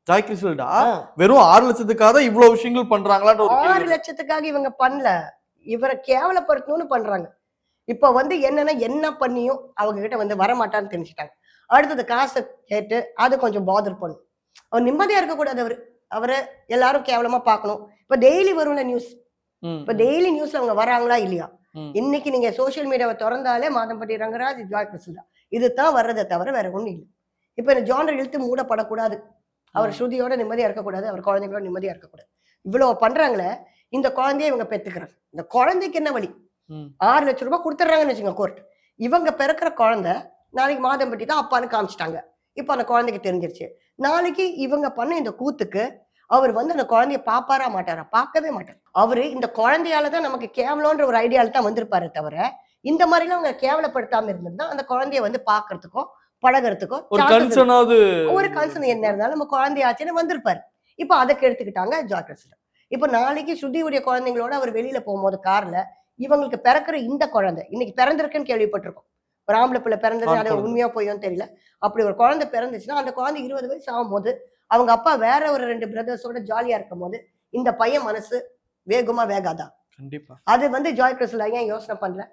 Joy கிறிஸ்டல்டா வெறும் 6 லட்சத்துக்காக தான் இவ்வளவு விஷயங்கள் பண்றாங்களான்னு ஒரு 6 லட்சத்துக்காக இவங்க பண்ணல, இவரை கேவலப்படுத்தணும்னு பண்றாங்க. இப்ப என்னன்னா என்ன பண்ணியும் அவங்க கிட்ட வரமாட்டான்னு தெரிஞ்சுட்டாங்க. அடுத்தது காசை கேட்டு அதை கொஞ்சம் பாதர் பண்ணும். அவர் நிம்மதியா இருக்கக்கூடாது. அவரை எல்லாரும் கேவலமா பார்க்கணும். இப்ப டெய்லி வரும்ல நியூஸ். இப்ப டெய்லி நியூஸ்ல அவங்க வராங்களா இல்லையா? இன்னைக்கு நீங்க சோசியல் மீடியாவை திறந்தாலே மாதம்பட்டி ரங்கராஜ், ஜாய் கிறிஸ்டல் தான் இதுதான் வர்றதை தவிர வேற ஒண்ணும் இல்லை. இப்ப இந்த ஜானர் இழுத்து மூடப்படக்கூடாது, அவர் ஸ்ருதியோட நிம்மதியா இருக்கக்கூடாது, அவர் குழந்தைங்களோட நிம்மதியா இருக்கக்கூடாது. இவ்வளவு பண்றாங்களே, இந்த குழந்தைய இவங்க பெத்துக்கிறாங்க. இந்த குழந்தைக்கு என்ன வழி? 6 லட்சம் ரூபாய் கொடுத்துட்றாங்கன்னு வச்சுக்கோங்க கோர்ட். இவங்க பிறக்கிற குழந்தை நாளைக்கு மாதம்பட்டி தான் அப்பான்னு காமிச்சிட்டாங்க. இப்ப அந்த குழந்தைக்கு தெரிஞ்சிருச்சு. நாளைக்கு இவங்க பண்ண இந்த கூத்துக்கு அவர் அந்த குழந்தைய பாப்பாரா மாட்டாரா? பார்க்கவே மாட்டார். அவரு இந்த குழந்தையாலதான் நமக்கு கேவலம்ன்ற ஒரு ஐடியால தான் வந்திருப்பாரு தவிர, இந்த மாதிரிலாம் அவங்க கேவலப்படுத்தாம இருந்திருந்தா அந்த குழந்தைய பாக்குறதுக்கோ பழகிறதுக்கோ ஒரு கன்சர்ன் என்ன இருந்தாலும் நம்ம குழந்தையாச்சுன்னு வந்திருப்பாரு. இப்ப அதை கெடுத்துக்கிட்டாங்க ஜாய் கிறிஸ்டல். இப்ப நாளைக்கு ஸ்ருதியுடைய குழந்தைங்களோட அவர் வெளியில போகும்போது கார்ல இவங்களுக்கு பிறக்கிற இந்த குழந்தை இன்னைக்கு பிறந்திருக்குன்னு கேள்விப்பட்டிருக்கோம். ஒரு ஆம்பளை பிள்ளை பிறந்தது, அது உண்மையா போயும் தெரியல. அப்படி ஒரு குழந்தை பிறந்துச்சுன்னா அந்த குழந்தை 20 வயசு ஆகும் போது அவங்க அப்பா வேற ஒரு 2 பிரதர்ஸோட ஜாலியா இருக்கும் போது இந்த பையன் மனசு வேகுமா வேகாதா? கண்டிப்பா. அது ஜாய் கிறிஸ்டல் ஏன் யோசனை பண்ற?